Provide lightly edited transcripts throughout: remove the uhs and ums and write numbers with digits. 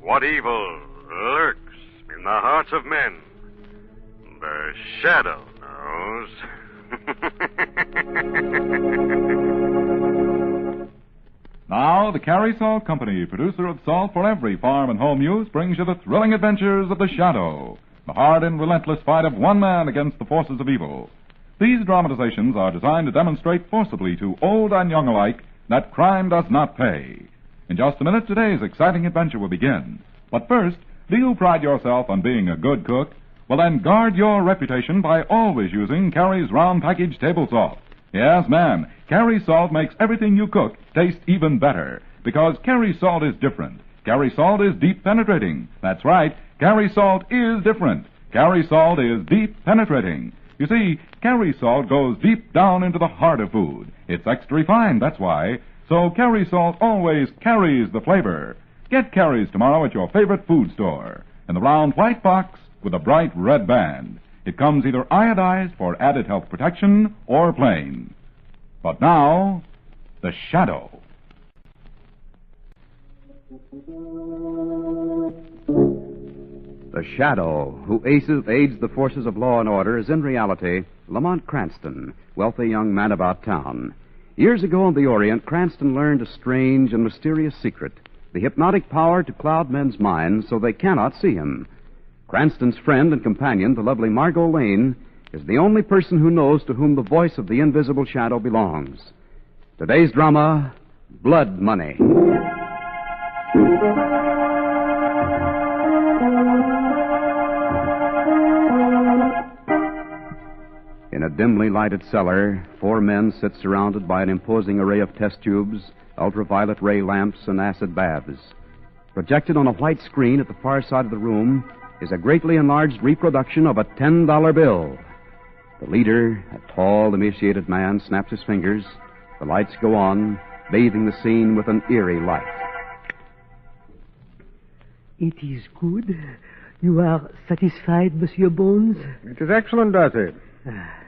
What evil lurks in the hearts of men? The Shadow knows. Now, the Carrie Salt Company, producer of salt for every farm and home use, brings you the thrilling adventures of the Shadow, the hard and relentless fight of one man against the forces of evil. These dramatizations are designed to demonstrate forcibly to old and young alike that crime does not pay. In just a minute, today's exciting adventure will begin. But first, do you pride yourself on being a good cook? Well, then guard your reputation by always using Carrie's round package table salt. Yes, ma'am, Carrie salt makes everything you cook taste even better, because Carrie salt is different. Carrie salt is deep penetrating. That's right, Carrie salt is different. Carrie salt is deep penetrating. You see, Carrie salt goes deep down into the heart of food. It's extra refined, that's why. So Carrie salt always carries the flavor. Get Carrie's tomorrow at your favorite food store in the round white box with a bright red band. It comes either iodized for added health protection or plain. But now, the Shadow. The Shadow, who aids the forces of law and order, is in reality Lamont Cranston, wealthy young man about town. Years ago in the Orient, Cranston learned a strange and mysterious secret, the hypnotic power to cloud men's minds so they cannot see him. Cranston's friend and companion, the lovely Margot Lane, is the only person who knows to whom the voice of the invisible Shadow belongs. Today's drama, Blood Money. In a dimly lighted cellar, 4 men sit surrounded by an imposing array of test tubes, ultraviolet ray lamps, and acid baths. Projected on a white screen at the far side of the room is a greatly enlarged reproduction of a $10 bill. The leader, a tall, emaciated man, snaps his fingers. The lights go on, bathing the scene with an eerie light. It is good. You are satisfied, Monsieur Bones? It is excellent, Darcy.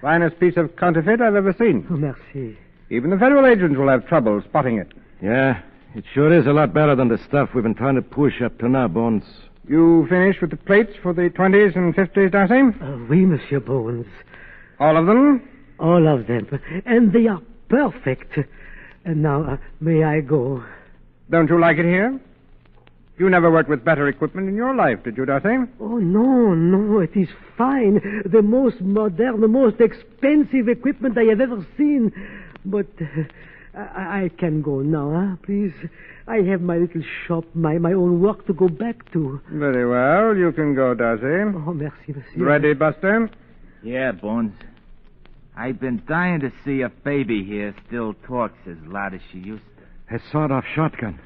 Finest piece of counterfeit I've ever seen. Oh, merci. Even the federal agents will have trouble spotting it. Yeah, it sure is a lot better than the stuff we've been trying to push up to now, Bones. You finished with the plates for the 20s and 50s, Darcy? Oui, Monsieur Bones. All of them? All of them. And they are perfect. And now, may I go? Don't you like it here? You never worked with better equipment in your life, did you, Darcy? Oh, no, it is fine. The most modern, the most expensive equipment I have ever seen. But I can go now, please. I have my little shop, my own work to go back to. Very well, you can go, Darcy. Oh, merci, monsieur. Ready, Buster? Yeah, Bones. I've been dying to see if Baby here still talks as loud as she used to. A sawed-off shotgun.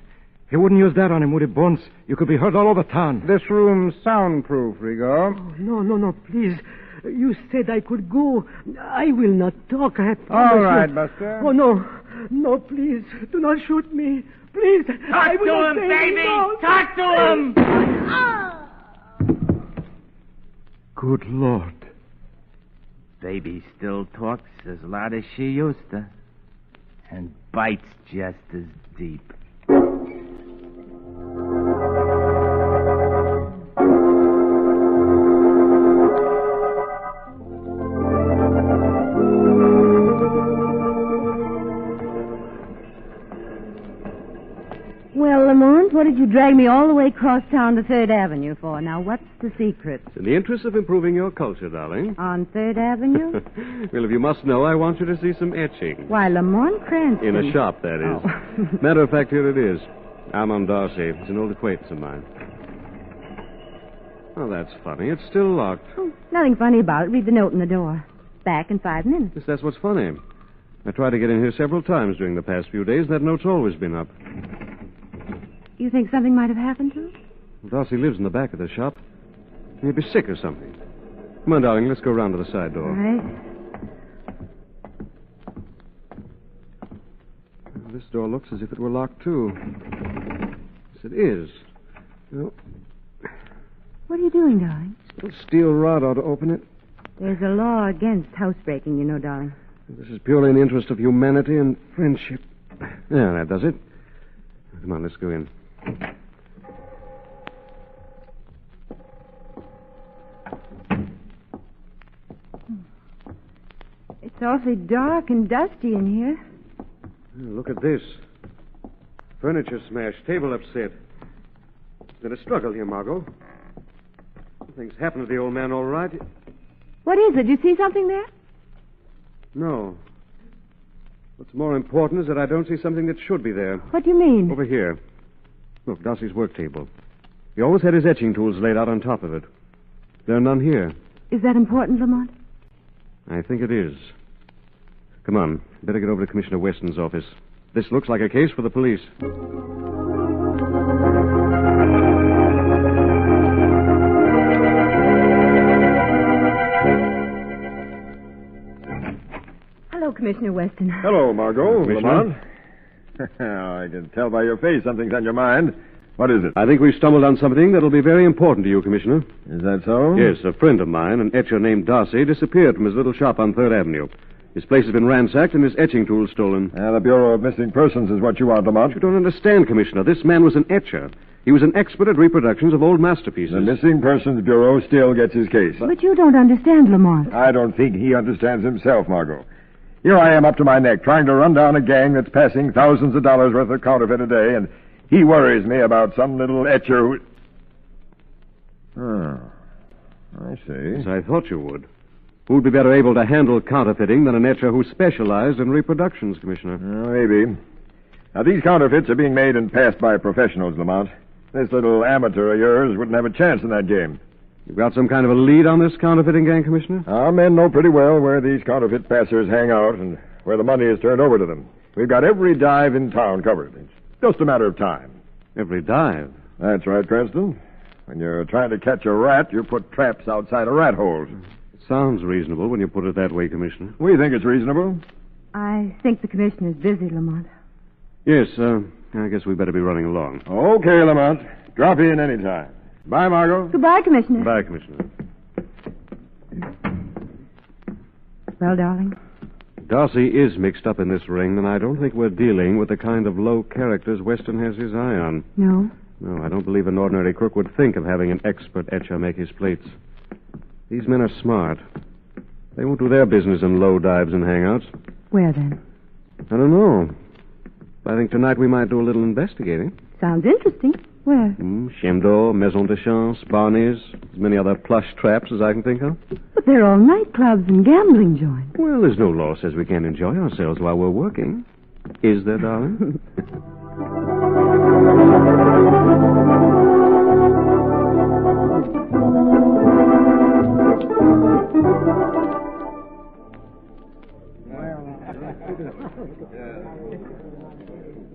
He wouldn't use that on him, would he, Bones? You could be heard all over town. This room's soundproof, Rigo. Oh, no, please. You said I could go. I will not talk. I promise All right, you. Buster. Oh, no, please. Do not shoot me. Please. I will Talk not to him, say baby! no. Talk to him! Good Lord. Baby still talks as loud as she used to. And bites just as deep. Well, Lamont, what did you drag me all the way across town to 3rd Avenue for? Now, what's the secret? In the interest of improving your culture, darling. On 3rd Avenue? Well, if you must know, I want you to see some etching. Why, Lamont Cranston. In a shop, that is. Oh. Matter of fact, here it is. Armand Darcy. It's an old acquaintance of mine. Oh, that's funny. It's still locked. Oh, nothing funny about it. Read the note in the door. Back in 5 minutes. Yes, that's what's funny. I tried to get in here several times during the past few days, and that note's always been up. You think something might have happened to him? Darcy lives in the back of the shop. He'd be sick or something. Come on, darling, let's go round to the side door. All right. Well, this door looks as if it were locked, too. Yes, it is. Well, What are you doing, darling? a steel rod ought to open it. There's a law against housebreaking, you know, darling. This is purely in the interest of humanity and friendship. Yeah, that does it. Come on, let's go in. It's awfully dark and dusty in here. Look at this. Furniture smashed, table upset. There's been a struggle here, Margot. Things happened to the old man all right. What is it? You see something there? No. What's more important is that I don't see something that should be there. What do you mean? Over here. Look, Darcy's work table. He always had his etching tools laid out on top of it. There are none here. Is that important, Lamont? I think it is. Come on. Better get over to Commissioner Weston's office. This looks like a case for the police. Hello, Commissioner Weston. Hello, Margot. Commissioner. Lamont. I can tell by your face something's on your mind. What is it? I think we've stumbled on something that'll be very important to you, Commissioner. Is that so? Yes, a friend of mine, an etcher named Darcy, disappeared from his little shop on 3rd Avenue. His place has been ransacked and his etching tools stolen. The Bureau of Missing Persons is what you want, Lamont. You don't understand, Commissioner. This man was an etcher. He was an expert at reproductions of old masterpieces. The Missing Persons Bureau still gets his case. But you don't understand, Lamont. I don't think he understands himself, Margot. Here I am up to my neck trying to run down a gang that's passing thousands of dollars worth of counterfeit a day, and he worries me about some little etcher who... Oh, I see. Yes, I thought you would. Who'd be better able to handle counterfeiting than an etcher who specialized in reproductions, Commissioner? Maybe. Now, these counterfeits are being made and passed by professionals, Lamont. This little amateur of yours wouldn't have a chance in that game. You've got some kind of a lead on this counterfeiting gang, Commissioner? Our men know pretty well where these counterfeit passers hang out and where the money is turned over to them. We've got every dive in town covered. It's just a matter of time. Every dive? That's right, Cranston. When you're trying to catch a rat, you put traps outside of rat holes. It sounds reasonable when you put it that way, Commissioner. We think it's reasonable. I think the commissioner's busy, Lamont. Yes, I guess we better be running along. Okay, Lamont. Drop in any time. Bye, Margot. Goodbye, Commissioner. Bye, Commissioner. Well, darling? Darcy is mixed up in this ring, and I don't think we're dealing with the kind of low characters Weston has his eye on. No? No, I don't believe an ordinary crook would think of having an expert etcher make his plates. These men are smart. They won't do their business in low dives and hangouts. Where, then? I don't know. I think tonight we might do a little investigating. Sounds interesting. Where? Chemdo, Maison de Chance, Barney's, as many other plush traps as I can think of. But they're all nightclubs and gambling joints. Well, there's no law says we can't enjoy ourselves while we're working. Is there, darling?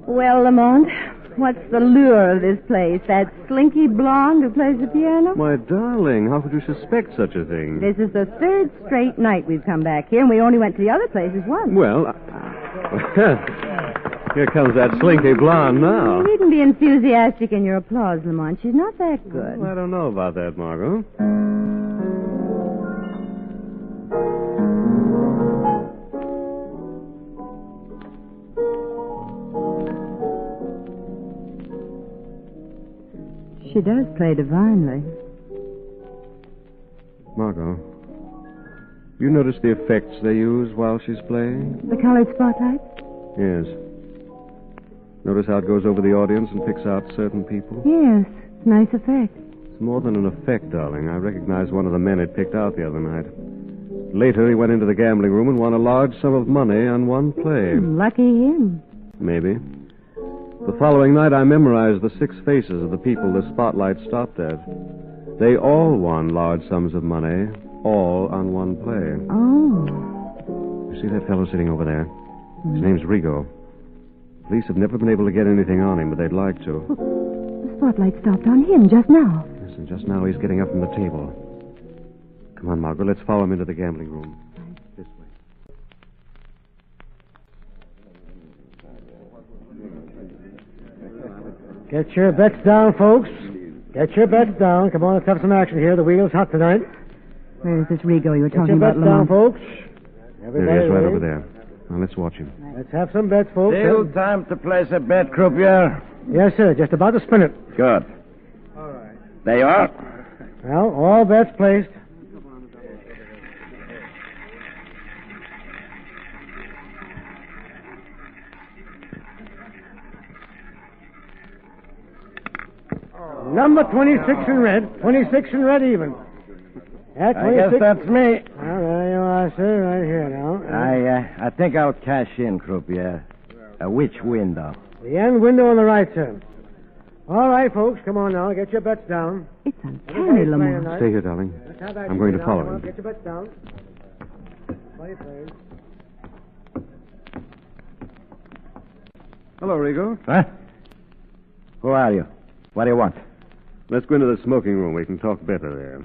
Well, Lamont, what's the lure of this place? That slinky blonde who plays the piano? My darling, how could you suspect such a thing? This is the 3rd straight night we've come back here, and we only went to the other places once. Well, here comes that slinky blonde now. You needn't be enthusiastic in your applause, Lamont. She's not that good. Well, I don't know about that, Margot. She does play divinely. Margot, you notice the effects they use while she's playing? The colored spotlights? Yes. Notice how it goes over the audience and picks out certain people? Yes, it's a nice effect. It's more than an effect, darling. I recognized one of the men it picked out the other night. Later, he went into the gambling room and won a large sum of money on one play. Lucky him. Maybe. The following night, I memorized the 6 faces of the people the spotlight stopped at. They all won large sums of money, all on one play. Oh. You see that fellow sitting over there? His name's Rigo. Police have never been able to get anything on him, but they'd like to. The spotlight stopped on him just now. Yes, and just now he's getting up from the table. Come on, Margot, let's follow him into the gambling room. This way. Get your bets down, folks. Get your bets down. Come on, let's have some action here. The wheel's hot tonight. Where is this Rigo you were Get talking your about, bets down, Lamont? folks. There Everybody he is, right ready? over there. Now, let's watch him. Let's have some bets, folks. Still time to place a bet, croupier? Yes, sir. Just about to spin it. Good. All right. There you are. Well, all bets placed. Number 26 in red. 26 in red even. Yeah, 26. I guess that's me. Well, there you are, sir, right here now. I think I'll cash in, croupier. Which window? The end window on the right, sir. All right, folks, come on now. Get your bets down. It's uncanny, Everybody's Lamont. playing tonight. Stay here, darling. Let's have action I'm going to now. follow Come on, him. Get your bets down. Play, please. Hello, Rigo. Huh? Who are you? What do you want? Let's go into the smoking room. We can talk better there.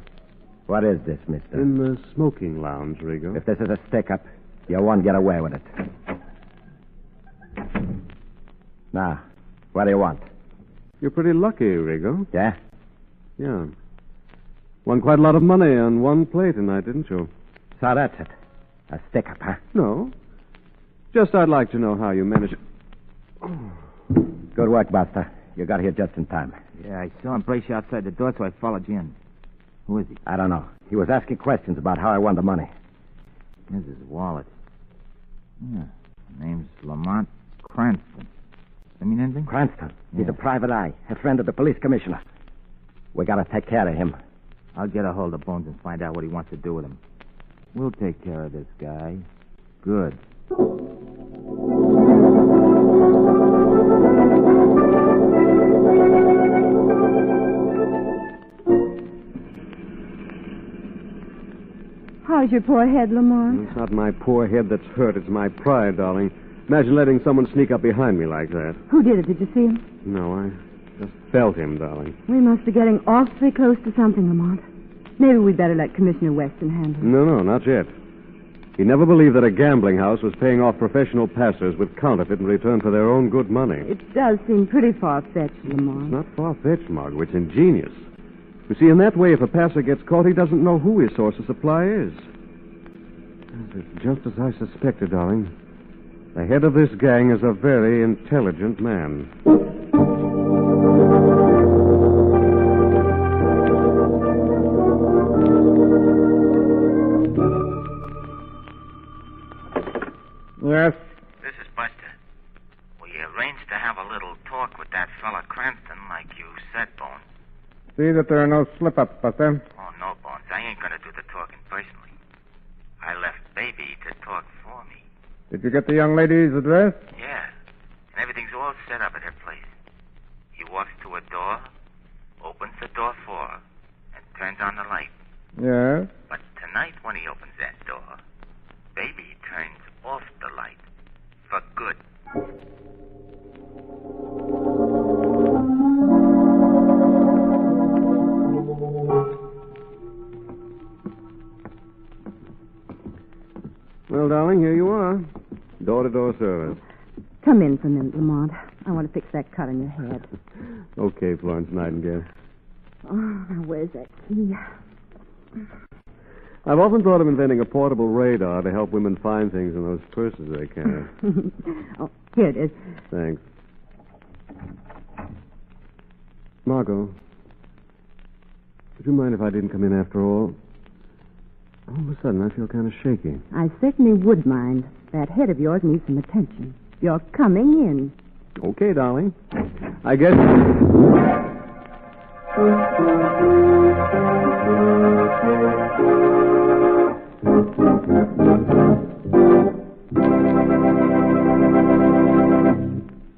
What is this, mister? In the smoking lounge, Rigo. If this is a stick-up, you won't get away with it. Now, what do you want? You're pretty lucky, Rigo. Yeah? Yeah. Won quite a lot of money on one play tonight, didn't you? So that's it. A stick-up, huh? No. Just I'd like to know how you managed it. Good work, Buster. You got here just in time. Yeah, I saw him brace you outside the door, so I followed you in. Who is he? I don't know. He was asking questions about how I won the money. Here's his wallet. Yeah, name's Lamont Cranston. I mean anything? Cranston. He's Yeah. a private eye, a friend of the police commissioner. We gotta take care of him. I'll get a hold of Bones and find out what he wants to do with him. We'll take care of this guy. Good. How's your poor head, Lamont? It's not my poor head that's hurt. It's my pride, darling. Imagine letting someone sneak up behind me like that. Who did it? Did you see him? No, I just felt him, darling. We must be getting awfully close to something, Lamont. Maybe we'd better let Commissioner Weston handle it. No, not yet. He never believed that a gambling house was paying off professional passers with counterfeit in return for their own good money. It does seem pretty far-fetched, It's Lamont. not far-fetched, Margot. It's ingenious. You see, in that way, if a passer gets caught, he doesn't know who his source of supply is. It's just as I suspected, darling. The head of this gang is a very intelligent man. Yes? This is Buster. We arranged to have a little talk with that fella Cranston, like you said, Bones. See that there are no slip-ups, Buster. Oh, no, Bones. I ain't gonna do the talking personally. I left Baby to talk for me. Did you get the young lady's address? Yeah. And everything's all set up at her place. He walks to a door, opens the door for her, and turns on the light. Yes. But tonight, when he opens that door, Baby turns off the light. For good. Well, darling, here you are. Door-to-door service. Come in for a minute, Lamont. I want to fix that cut on your head. Okay, Florence Nightingale. Oh, now where's that key? I've often thought of inventing a portable radar to help women find things in those purses they carry. Oh, here it is. Thanks. Margot, would you mind if I didn't come in after all? All of a sudden, I feel kind of shaky. I certainly would mind. That head of yours needs some attention. You're coming in. Okay, darling. I guess...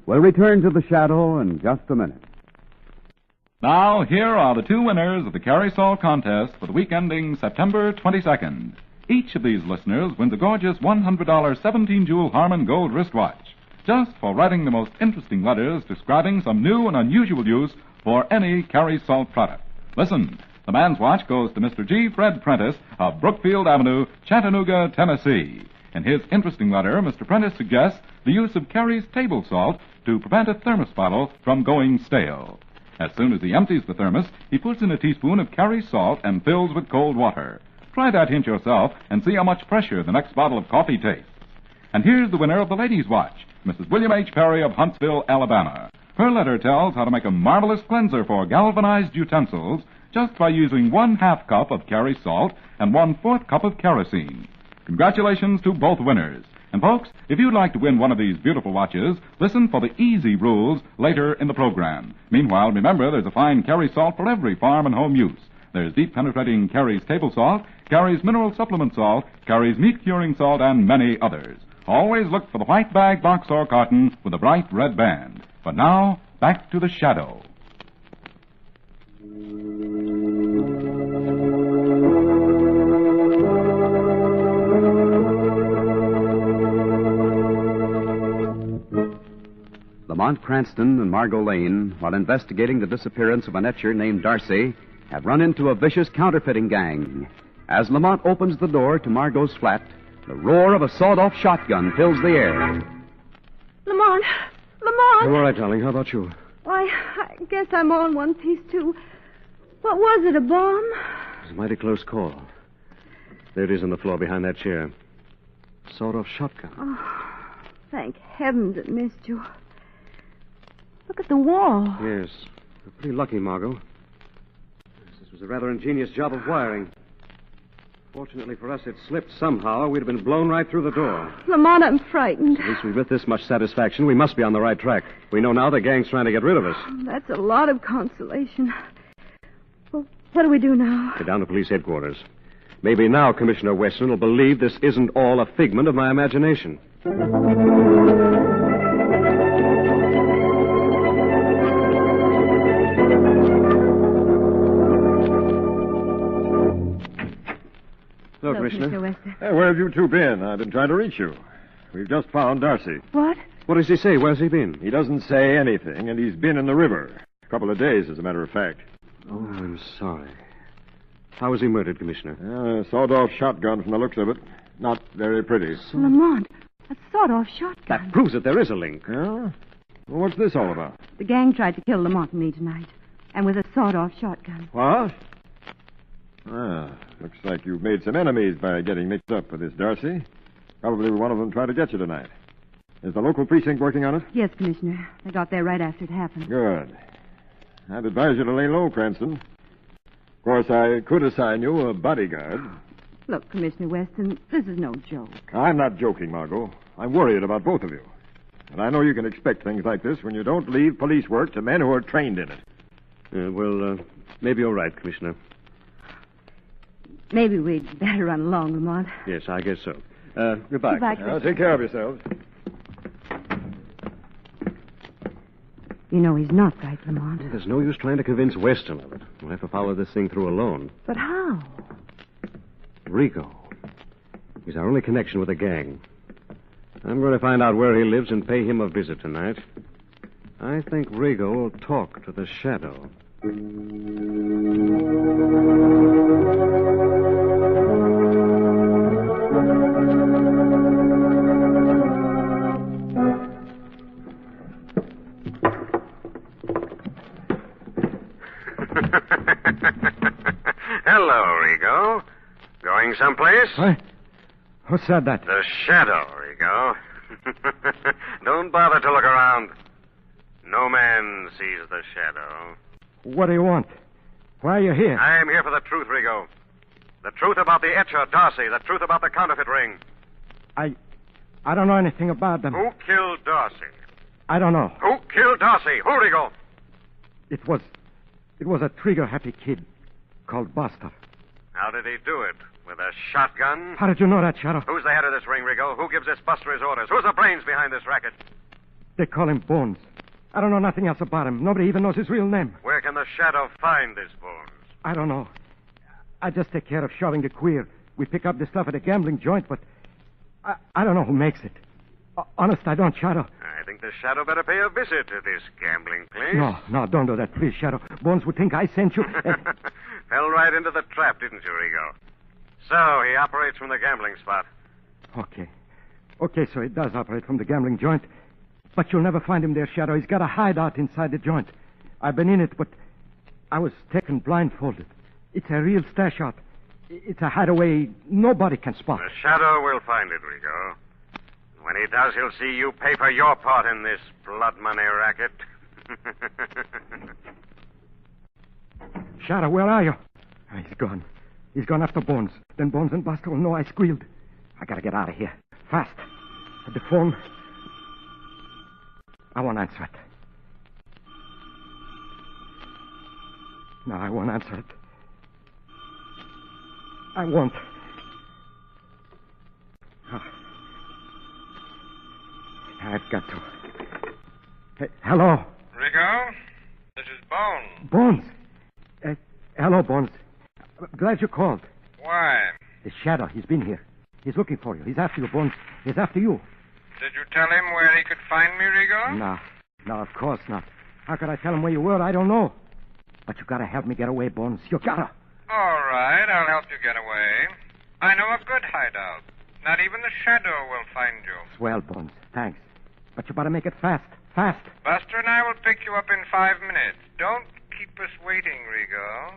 We'll return to the shadow in just a minute. Now, here are the two winners of the Carry Saw contest for the week ending September 22nd. Each of these listeners wins a gorgeous $100 17-jewel Harman gold wristwatch. just for writing the most interesting letters describing some new and unusual use for any Carrie Salt product. Listen, the man's watch goes to Mr. G. Fred Prentice of Brookfield Avenue, Chattanooga, Tennessee. In his interesting letter, Mr. Prentice suggests the use of Carrie's table salt to prevent a thermos bottle from going stale. As soon as he empties the thermos, he puts in a teaspoon of Carrie's salt and fills with cold water. Try that hint yourself and see how much fresher the next bottle of coffee tastes. And here's the winner of the ladies' watch, Mrs. William H. Perry of Huntsville, Alabama. Her letter tells how to make a marvelous cleanser for galvanized utensils just by using 1/2 cup of Carrie salt and 1/4 cup of kerosene. Congratulations to both winners. And folks, if you'd like to win one of these beautiful watches, listen for the easy rules later in the program. Meanwhile, remember there's a fine Carrie salt for every farm and home use. There's deep penetrating Carrie's table salt, Carrie's mineral supplement salt, Carrie's meat curing salt, and many others. Always look for the white bag, box, or carton with a bright red band. But now, back to the Shadow. Lamont Cranston and Margot Lane, while investigating the disappearance of an etcher named Darcy, have run into a vicious counterfeiting gang. As Lamont opens the door to Margot's flat, the roar of a sawed-off shotgun fills the air. Lamont! Lamont! I'm all right, darling. How about you? Why, I guess I'm all in one piece, too. What was it, a bomb? It was a mighty close call. There it is on the floor behind that chair. Sawed-off shotgun. Oh, thank heavens it missed you. Look at the wall. Yes. We're pretty lucky, Margot. This was a rather ingenious job of wiring. Fortunately for us, it slipped somehow. We'd have been blown right through the door. Lamont, I'm frightened. At least with this much satisfaction, we must be on the right track. We know now the gang's trying to get rid of us. That's a lot of consolation. Well, what do we do now? Get down to police headquarters. Maybe now Commissioner Weston will believe this isn't all a figment of my imagination. Hello, Commissioner. Commissioner. Weston. Hey, where have you two been? I've been trying to reach you. We've just found Darcy. What? What does he say? Where's he been? He doesn't say anything, and he's been in the river. A couple of days, as a matter of fact. Oh, I'm sorry. How was he murdered, Commissioner? A sawed-off shotgun from the looks of it. Not very pretty. Lamont, a sawed-off shotgun. That proves that there is a link. Yeah? Well, what's this all about? The gang tried to kill Lamont and me tonight, and with a sawed-off shotgun. What? Looks like you've made some enemies by getting mixed up with this Darcy. Probably one of them tried to get you tonight. Is the local precinct working on it? Yes, Commissioner. They got there right after it happened. Good. I'd advise you to lay low, Cranston. Of course, I could assign you a bodyguard. Look, Commissioner Weston, this is no joke. I'm not joking, Margot. I'm worried about both of you. And I know you can expect things like this when you don't leave police work to men who are trained in it. Maybe you're right, Commissioner. Maybe we'd better run along, Lamont. Yes, I guess so. Goodbye. Goodbye, Now, take care of yourselves. You know he's not right, Lamont. There's no use trying to convince Weston of it. We'll have to follow this thing through alone. But how? Rigo. He's our only connection with the gang. I'm going to find out where he lives and pay him a visit tonight. I think Rigo will talk to the Shadow. Hello, Rigo. Going someplace? What? What's that? The Shadow, Rigo. Don't bother to look around. No man sees the Shadow. What do you want? Why are you here? I am here for the truth, Rigo. The truth about the etcher, Darcy. The truth about the counterfeit ring. I don't know anything about them. Who killed Darcy? I don't know. Who killed Darcy? Who, Rigo? It was a trigger-happy kid called Buster. How did he do it? With a shotgun? How did you know that, Shadow? Who's the head of this ring, Rigo? Who gives this Buster his orders? Who's the brains behind this racket? They call him Bones. I don't know nothing else about him. Nobody even knows his real name. Where can the Shadow find this Bones? I don't know. I just take care of shoving the queer. We pick up the stuff at a gambling joint, but I don't know who makes it. Honest, I don't, Shadow. Shadow better pay a visit to this gambling place. No, don't do that, please, Shadow. Bones would think I sent you. Fell right into the trap, didn't you, Rigo? So, he operates from the gambling spot. Okay, so he does operate from the gambling joint. But you'll never find him there, Shadow. He's got a hideout inside the joint. I've been in it, but I was taken blindfolded. It's a real stash out. It's a hideaway nobody can spot. The Shadow will find it, Rigo. When he does, he'll see you pay for your part in this blood money racket. Shadow, where are you? He's gone. He's gone after Bones. Then Bones and Buster will know I squealed. I gotta get out of here. Fast. At the phone. I won't answer it. No, I won't answer it. I won't. Oh. I've got to. Hey, hello? Rigo, this is Bones. Bones? Hello, Bones. Glad you called. Why? The Shadow, he's been here. He's looking for you. He's after you, Bones. He's after you. Did you tell him where he could find me, Rigo? No, of course not. How could I tell him where you were? I don't know. But you gotta help me get away, Bones. You gotta. All right, I'll help you get away. I know a good hideout. Not even the Shadow will find you. Swell, Bones. Thanks. But you better make it fast. Fast. Buster and I will pick you up in 5 minutes. Don't keep us waiting, Rigo.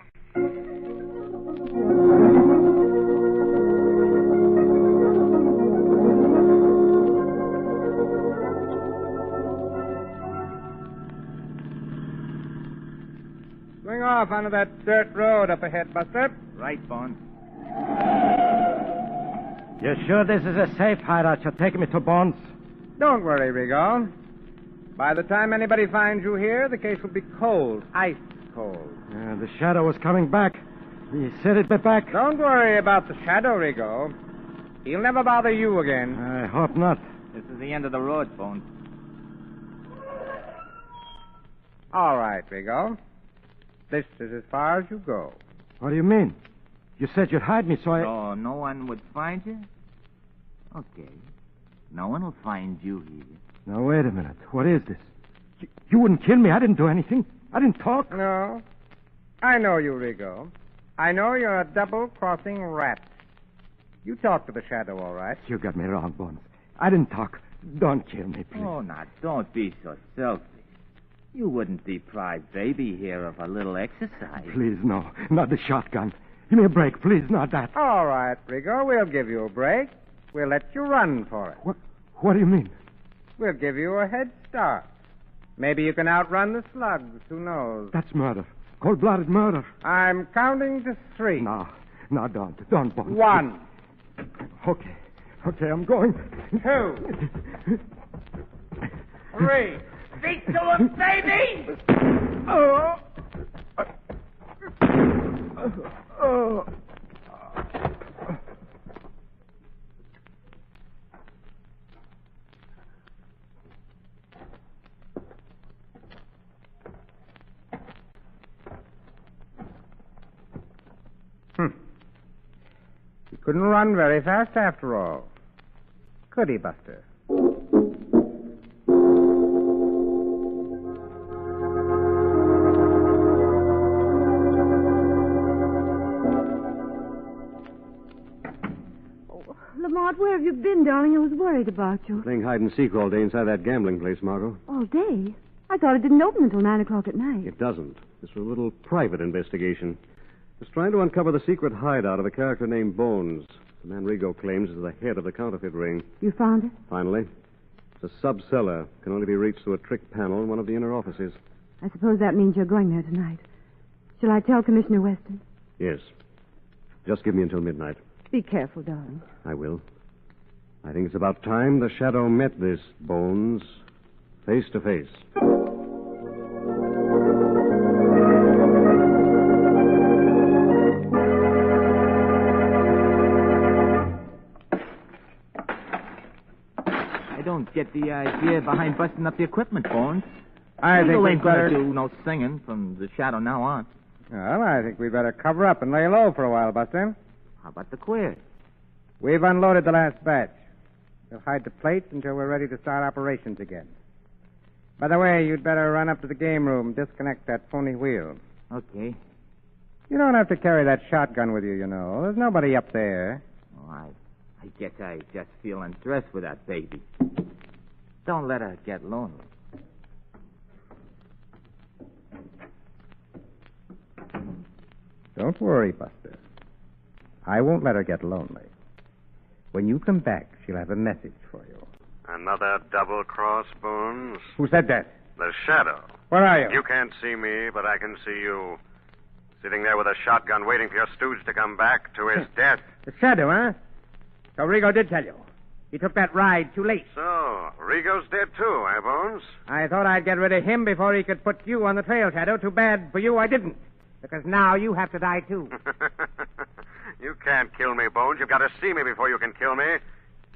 Swing off onto that dirt road up ahead, Buster. Right, Bones. You're sure this is a safe hideout? You're taking me to Bones? Don't worry, Rigo. By the time anybody finds you here, the case will be cold. Ice cold. The Shadow was coming back. He said it'd be back. Don't worry about the Shadow, Rigo. He'll never bother you again. I hope not. This is the end of the road, Bones. All right, Rigo. This is as far as you go. What do you mean? You said you'd hide me, so I... So no one would find you? Okay. No one will find you here. Now, wait a minute. What is this? You wouldn't kill me. I didn't do anything. I didn't talk. No. I know you, Rigo. I know you're a double-crossing rat. You talked to the Shadow, all right. You got me wrong, Bones. I didn't talk. Don't kill me, please. Oh, now, don't be so selfish. You wouldn't deprive Baby here of a little exercise. Please, no. Not the shotgun. Give me a break, please. Not that. All right, Rigo. We'll give you a break. We'll let you run for it. What do you mean? We'll give you a head start. Maybe you can outrun the slugs. Who knows? That's murder. Cold-blooded murder. I'm counting to 3. No, don't. Don't, Bones. 1. Okay, I'm going. 2. 3. Speak to him, Baby! Oh. He couldn't run very fast after all. Could he, Buster? Lamont, where have you been, darling? I was worried about you. Playing hide and seek all day inside that gambling place, Margot. All day? I thought it didn't open until 9 o'clock at night. It doesn't. It's a little private investigation. It's trying to uncover the secret hideout of a character named Bones. The man Rigo claims is the head of the counterfeit ring. You found it? Finally. It's a sub-cellar. Can only be reached through a trick panel in one of the inner offices. I suppose that means you're going there tonight. Shall I tell Commissioner Weston? Yes. Just give me until midnight. Be careful, darling. I will. I think it's about time the Shadow met this Bones face to face. I don't get the idea behind busting up the equipment, Bones. I think we ain't gonna better do no singing from the Shadow now on. Well, I think we'd better cover up and lay low for a while, Buster. How about the queer? We've unloaded the last batch. We'll hide the plates until we're ready to start operations again. By the way, you'd better run up to the game room, disconnect that phony wheel. Okay. You don't have to carry that shotgun with you, you know. There's nobody up there. Oh, I guess I just feel undressed with that baby. Don't let her get lonely. Don't worry, Buster. I won't let her get lonely. When you come back, she'll have a message for you. Another double cross, Bones? Who said that? The Shadow. Where are you? You can't see me, but I can see you. Sitting there with a shotgun waiting for your stooge to come back to his death. The Shadow, huh? So Rigo did tell you. He took that ride too late. So, Rigo's dead too, eh, Bones? I thought I'd get rid of him before he could put you on the trail, Shadow. Too bad for you I didn't. Because now you have to die, too. You can't kill me, Bones. You've got to see me before you can kill me.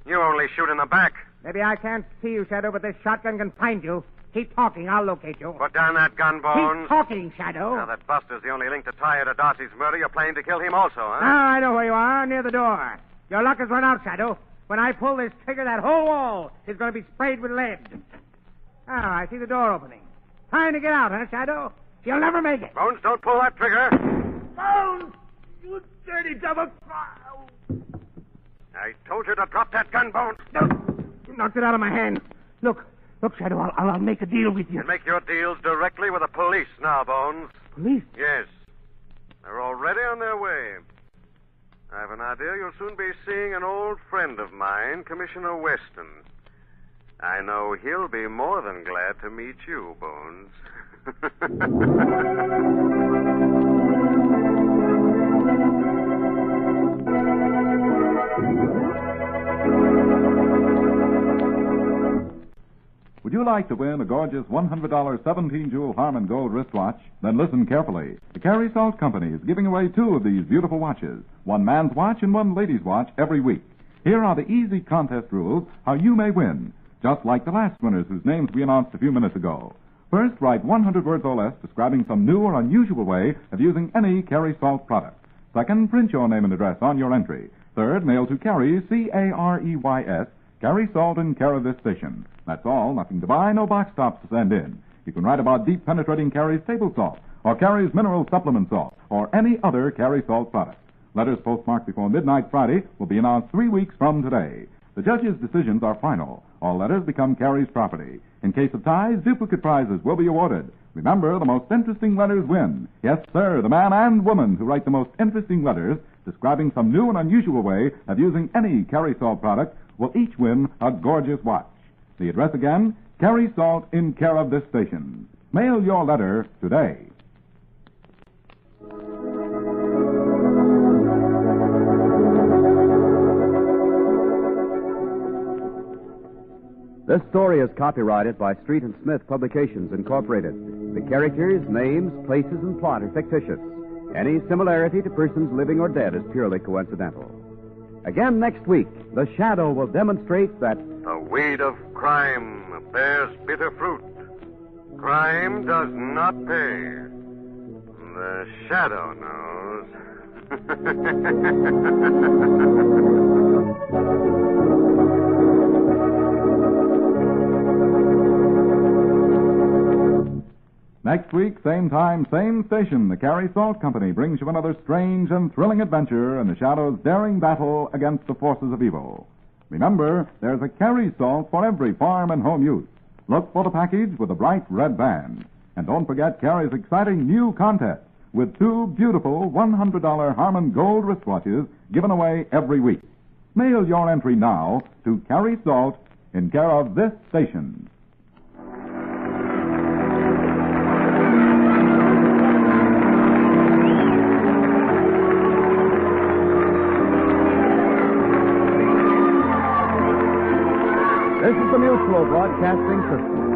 You only shoot in the back. Maybe I can't see you, Shadow, but this shotgun can find you. Keep talking. I'll locate you. Put down that gun, Bones. Keep talking, Shadow. Now that Buster's the only link to tie you to Darcy's murder, you're planning to kill him also, huh? Now I know where you are, near the door. Your luck has run out, Shadow. When I pull this trigger, that whole wall is going to be sprayed with lead. Ah, I see the door opening. Trying to get out, huh, Shadow? You'll never make it. Bones, don't pull that trigger. Bones! You dirty double... I told you to drop that gun, Bones. No, you knocked it out of my hand. Look, Shadow, I'll make a deal with you. You make your deals directly with the police now, Bones. Police? Yes. They're already on their way. I have an idea you'll soon be seeing an old friend of mine, Commissioner Weston. I know he'll be more than glad to meet you, Bones. Would you like to win a gorgeous $100 17-jewel Harman Gold wristwatch? Then listen carefully. The Carey Salt Company is giving away 2 of these beautiful watches, one man's watch and one lady's watch every week. Here are the easy contest rules how you may win, just like the last winners whose names we announced a few minutes ago. First, write 100 words or less describing some new or unusual way of using any Carey Salt product. Second, print your name and address on your entry. Third, mail to Carey, Careys, Carey Salt in care of this station. That's all. Nothing to buy, no box tops to send in. You can write about deep penetrating Carey's table salt, or Carey's mineral supplement salt, or any other Carey Salt product. Letters postmarked before midnight Friday will be announced 3 weeks from today. The judges' decisions are final. All letters become Carey's property. In case of ties, duplicate prizes will be awarded. Remember, the most interesting letters win. Yes, sir, the man and woman who write the most interesting letters describing some new and unusual way of using any Carey Salt product will each win a gorgeous watch. The address again, Carey Salt in care of this station. Mail your letter today. This story is copyrighted by Street and Smith Publications, Incorporated. The characters, names, places, and plot are fictitious. Any similarity to persons living or dead is purely coincidental. Again next week, the Shadow will demonstrate that the weed of crime bears bitter fruit. Crime does not pay. The Shadow knows. Next week, same time, same station, the Carey Salt Company brings you another strange and thrilling adventure in the Shadow's daring battle against the forces of evil. Remember, there's a Carey Salt for every farm and home use. Look for the package with a bright red band. And don't forget Carey's exciting new contest with 2 beautiful $100 Harman Gold wristwatches given away every week. Mail your entry now to Carey Salt in care of this station. This is the Mutual Broadcasting System.